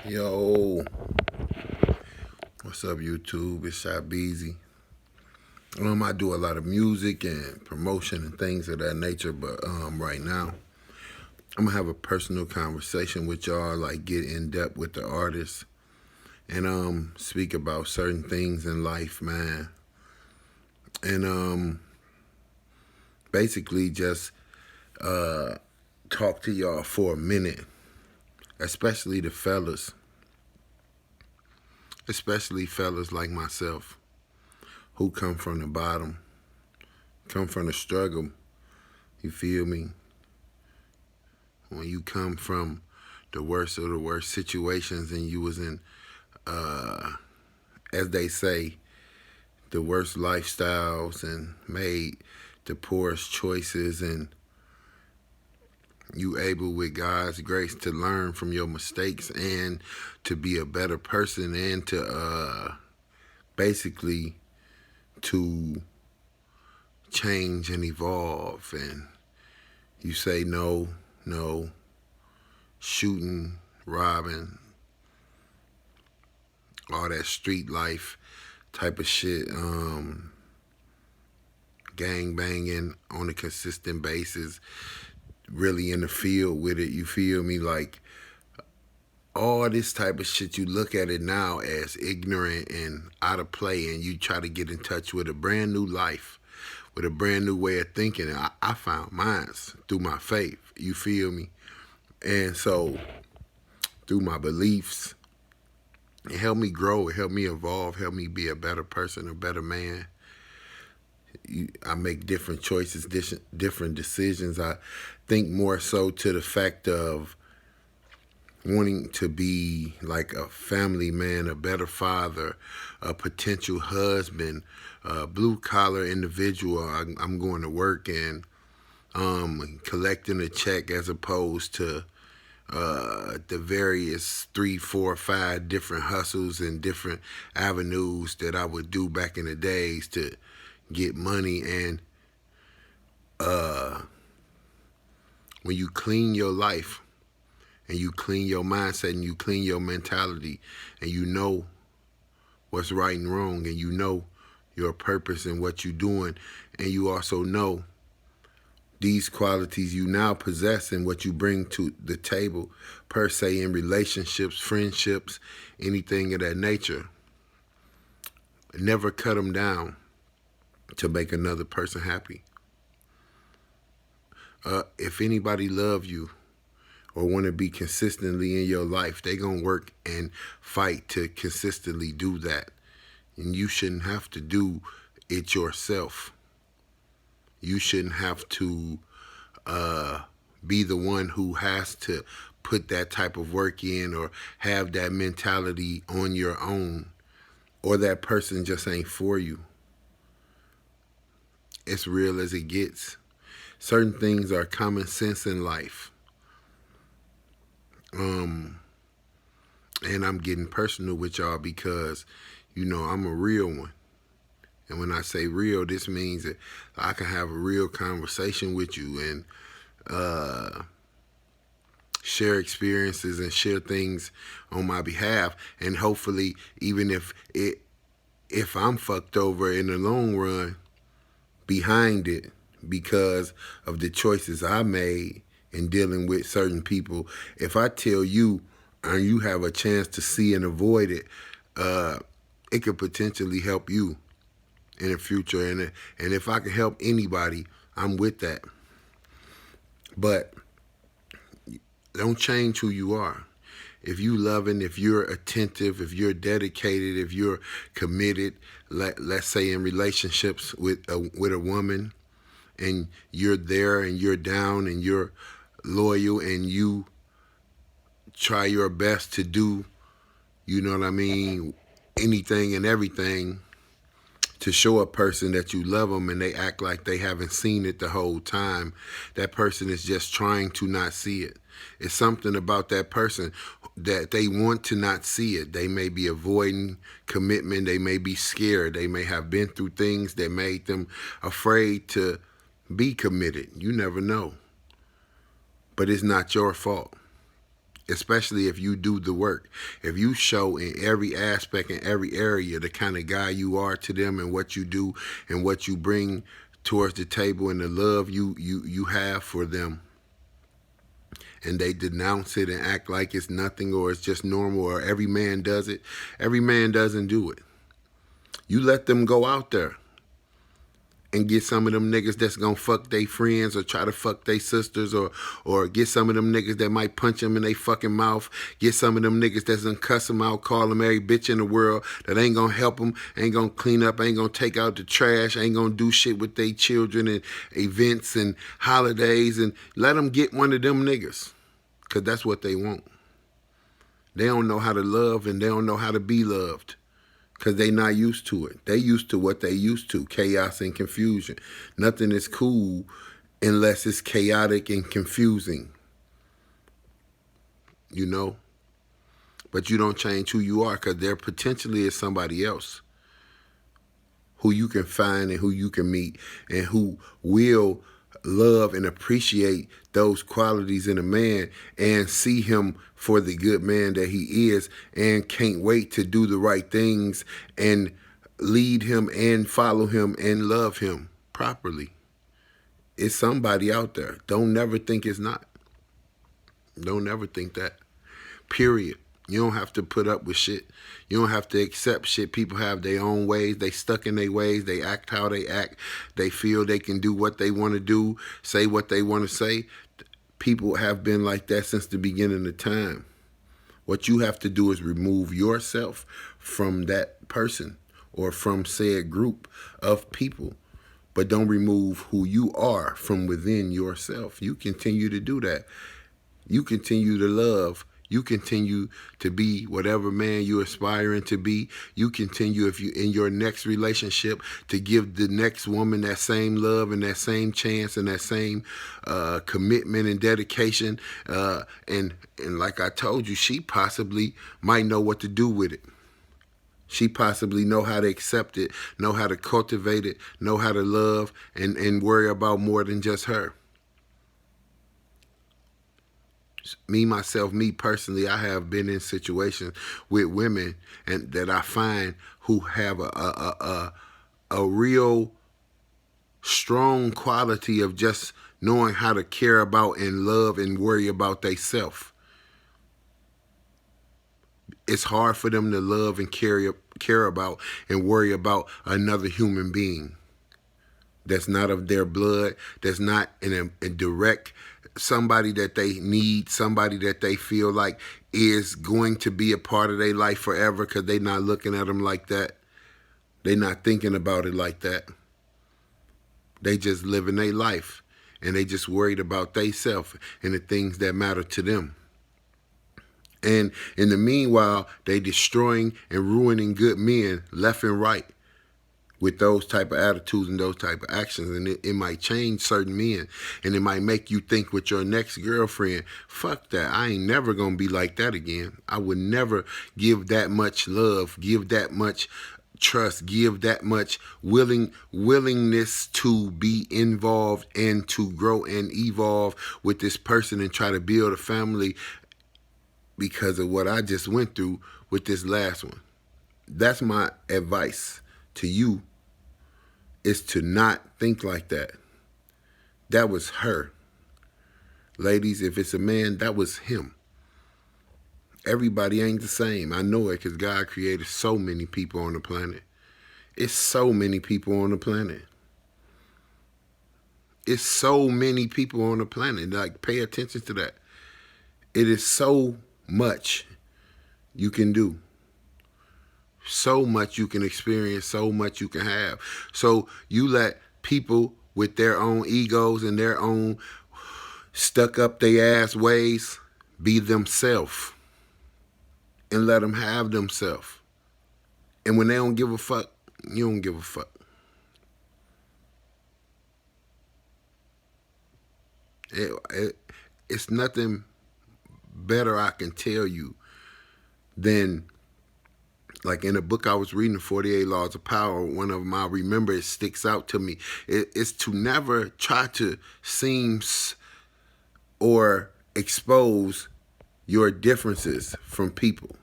Yo, what's up, YouTube? It's Shot Beezy. I do a lot of music and promotion and things of that nature, but right now I'm gonna have a personal conversation with y'all, like get in depth with the artist and speak about certain things in life, man, and basically just talk to y'all for a minute, especially the fellas, especially fellas like myself who come from the bottom, come from the struggle. You feel me? When you come from the worst of the worst situations and you was in, as they say, the worst lifestyles and made the poorest choices, and you able with God's grace to learn from your mistakes and to be a better person and to basically to change and evolve, and you say no, no, shooting, robbing, all that street life type of shit, gang banging on a consistent basis, really in the field with it, you feel me? Like all this type of shit, you look at it now as ignorant and out of play, and you try to get in touch with a brand new life, with a brand new way of thinking. And I found mine through my faith, you feel me? And so through my beliefs, it helped me grow, it helped me evolve, helped me be a better person, a better man. I make different choices, different decisions. I think more so to the fact of wanting to be like a family man, a better father, a potential husband, a blue collar individual. I'm going to work and collecting a check as opposed to the various 3, 4, 5 different hustles and different avenues that I would do back in the days to get money. And when you clean your life and you clean your mindset and you clean your mentality and you know what's right and wrong and you know your purpose and what you're doing, and you also know these qualities you now possess and what you bring to the table per se in relationships, friendships, anything of that nature, never cut them down to make another person happy. If anybody love you or want to be consistently in your life, they gonna work and fight to consistently do that. And you shouldn't have to do it yourself. You shouldn't have to be the one who has to put that type of work in or have that mentality on your own, or that person just ain't for you. It's real as it gets. Certain things are common sense in life. And I'm getting personal with y'all because, I'm a real one. And when I say real, this means that I can have a real conversation with you and share experiences and share things on my behalf. And hopefully, even if I'm fucked over in the long run behind it because of the choices I made in dealing with certain people, if I tell you and you have a chance to see and avoid it, it could potentially help you in the future. And if I can help anybody, I'm with that. But don't change who you are. If you loving, if you're attentive, if you're dedicated, if you're committed, let's say in relationships with a woman, and you're there and you're down and you're loyal and you try your best to do, anything and everything to show a person that you love them, and they act like they haven't seen it the whole time, that person is just trying to not see it. It's something about that person that they want to not see it. They may be avoiding commitment. They may be scared. They may have been through things that made them afraid to be committed. You never know. But it's not your fault. especially if you do the work. If you show in every aspect, in every area, the kind of guy you are to them and what you do and what you bring towards the table and the love you have for them, and they denounce it and act like it's nothing or it's just normal or every man does it, every man doesn't do it. You let them go out there and get some of them niggas that's gonna fuck they friends or try to fuck they sisters, or get some of them niggas that might punch them in they fucking mouth, get some of them niggas that's gonna cuss them out, call them every bitch in the world, that ain't gonna help them, ain't gonna clean up, ain't gonna take out the trash, ain't gonna do shit with they children and events and holidays, and let them get one of them niggas, because that's what they want. They don't know how to love and they don't know how to be loved, because they not used to it. They used to what they used to, chaos and confusion. Nothing is cool unless it's chaotic and confusing, you know? But you don't change who you are, because there potentially is somebody else who you can find and who you can meet and who will love and appreciate those qualities in a man and see him for the good man that he is, and can't wait to do the right things and lead him and follow him and love him properly. It's somebody out there. Don't never think it's not. Don't never think that. Period. You don't have to put up with shit. You don't have to accept shit. People have their own ways. They stuck in their ways. They act how they act. They feel they can do what they want to do, say what they want to say. People have been like that since the beginning of time. What you have to do is remove yourself from that person or from said group of people. But don't remove who you are from within yourself. You continue to do that. You continue to love. You continue to be whatever man you're aspiring to be. You continue, if you in your next relationship, to give the next woman that same love and that same chance and that same commitment and dedication. And like I told you, she possibly might know what to do with it. She possibly know how to accept it, know how to cultivate it, know how to love and worry about more than just her. Me personally, I have been in situations with women and that I find who have a real strong quality of just knowing how to care about and love and worry about theyself. It's hard for them to love and care about and worry about another human being that's not of their blood, that's not in a direct somebody that they need, somebody that they feel like is going to be a part of their life forever, because they're not looking at them like that. They're not thinking about it like that. They just living their life, and they just worried about theyself and the things that matter to them. And in the meanwhile, they destroying and ruining good men left and right with those type of attitudes and those type of actions. And it might change certain men, and it might make you think with your next girlfriend, fuck that, I ain't never gonna be like that again. I would never give that much love, give that much trust, give that much willingness to be involved and to grow and evolve with this person and try to build a family because of what I just went through with this last one. That's my advice to you, is to not think like that. That was her. Ladies, if it's a man, that was him. Everybody ain't the same. I know it, because God created so many people on the planet. It's so many people on the planet. It's so many people on the planet. Like, pay attention to that. It is so much you can do. So much you can experience, so much you can have. So you let people with their own egos and their own stuck up their ass ways be themselves, and let them have themselves. And when they don't give a fuck, you don't give a fuck. It's nothing better I can tell you than, like in a book I was reading, 48 Laws of Power, one of them I remember, it sticks out to me. It's to never try to seem or expose your differences from people,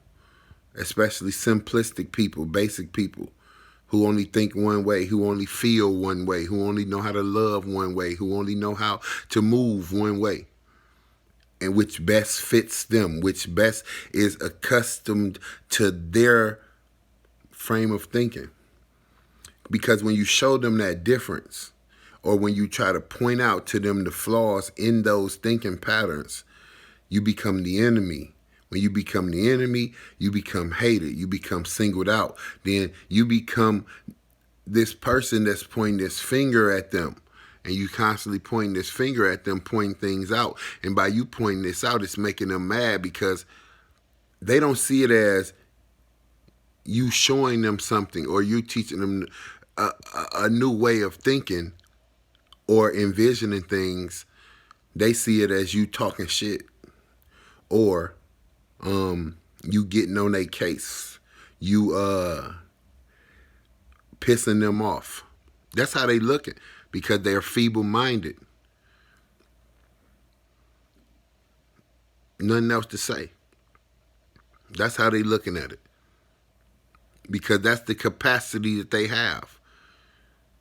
especially simplistic people, basic people who only think one way, who only feel one way, who only know how to love one way, who only know how to move one way, and which best fits them, which best is accustomed to their frame of thinking. Because when you show them that difference, or when you try to point out to them the flaws in those thinking patterns, you become the enemy. When you become the enemy, you become hated. You become singled out. Then you become this person that's pointing this finger at them. And you constantly pointing this finger at them, pointing things out. And by you pointing this out, it's making them mad because they don't see it as you showing them something or you teaching them a new way of thinking or envisioning things. They see it as you talking shit or you getting on their case, you pissing them off. That's how they looking because they're feeble-minded. Nothing else to say. That's how they looking at it because that's the capacity that they have.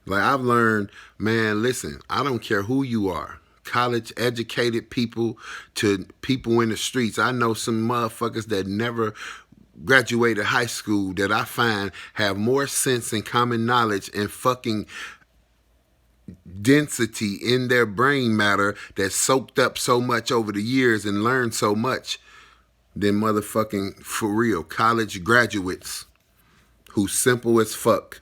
Like I've learned, man, listen, I don't care who you are. College educated people to people in the streets. I know some motherfuckers that never graduated high school that I find have more sense and common knowledge and fucking density in their brain matter that soaked up so much over the years and learned so much than motherfucking, for real, college graduates who simple as fuck,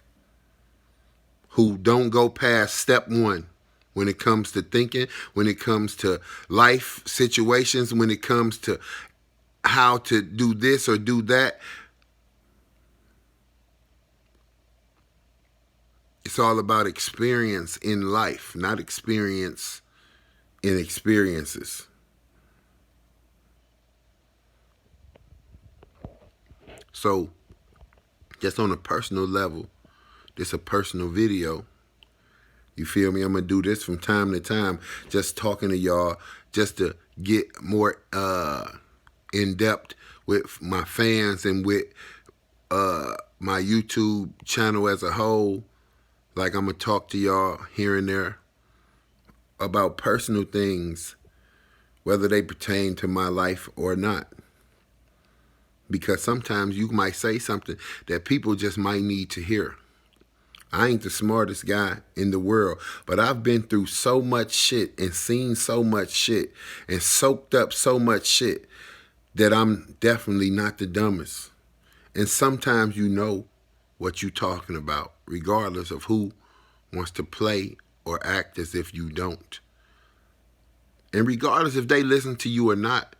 who don't go past step one when it comes to thinking, when it comes to life situations, when it comes to how to do this or do that. It's all about experience in life, not experience in experiences. So, just on a personal level, this a personal video. You feel me? I'm going to do this from time to time, just talking to y'all, just to get more in depth with my fans and with my YouTube channel as a whole. Like I'm going to talk to y'all here and there about personal things, whether they pertain to my life or not. Because sometimes you might say something that people just might need to hear. I ain't the smartest guy in the world, but I've been through so much shit and seen so much shit and soaked up so much shit that I'm definitely not the dumbest. And sometimes you know what you're talking about, regardless of who wants to play or act as if you don't. And regardless if they listen to you or not,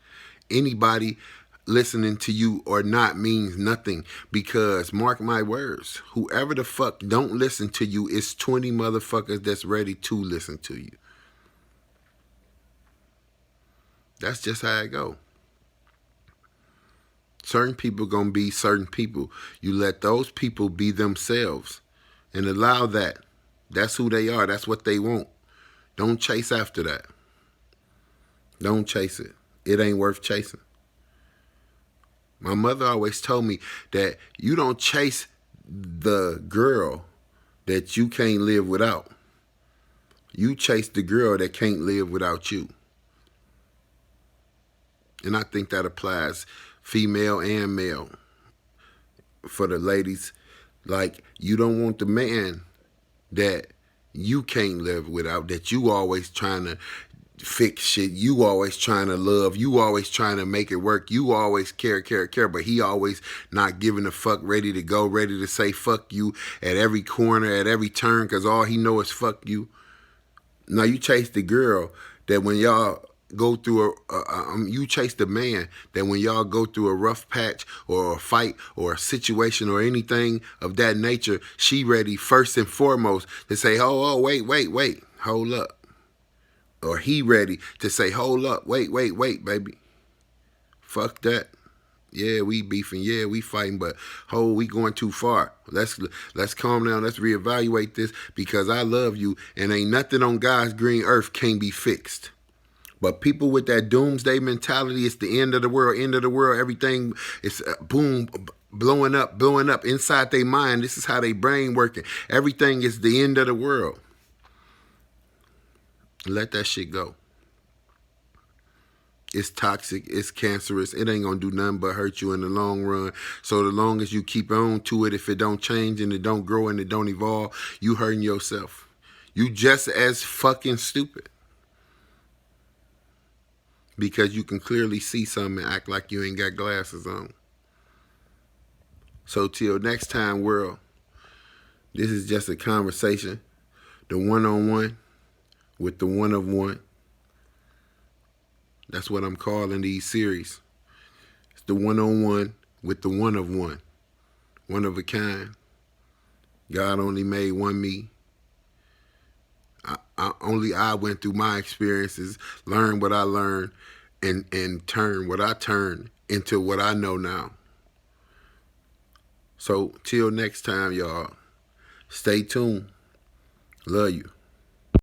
anybody listening to you or not means nothing, because mark my words, whoever the fuck don't listen to you is 20 motherfuckers that's ready to listen to you. That's just how it go. Certain people gonna be certain people. You let those people be themselves and allow that. That's who they are. That's what they want. Don't chase after that. Don't chase it. It ain't worth chasing. My mother always told me that you don't chase the girl that you can't live without. You chase the girl that can't live without you. And I think that applies female and male. For the ladies, like you don't want the man that you can't live without, that you always trying to fix shit, you always trying to love, you always trying to make it work, you always care, but he always not giving a fuck, ready to go, ready to say fuck you at every corner, at every turn, because all he know is fuck you. Now you chase the girl that when y'all go through you chase the man that when y'all go through a rough patch or a fight or a situation or anything of that nature, she ready first and foremost to say, oh, wait, hold up. Or he ready to say, hold up, wait, baby. Fuck that. Yeah, we beefing. Yeah, we fighting, but we going too far. Let's calm down. Let's reevaluate this because I love you and ain't nothing on God's green earth can't be fixed. But people with that doomsday mentality, it's the end of the world, everything is boom, blowing up inside their mind. This is how they brain working. Everything is the end of the world. Let that shit go. It's toxic, it's cancerous, it ain't gonna do nothing but hurt you in the long run. So the long as you keep on to it, if it don't change and it don't grow and it don't evolve, you hurting yourself. You just as fucking stupid. Because you can clearly see something and act like you ain't got glasses on. So till next time, world, this is just a conversation. The one-on-one with the one of one. That's what I'm calling these series. It's the one-on-one with the one of one. One of a kind. God only made one me. I went through my experiences, learned what I learned, and turned what I turned into what I know now. So till next time, y'all, stay tuned. Love you.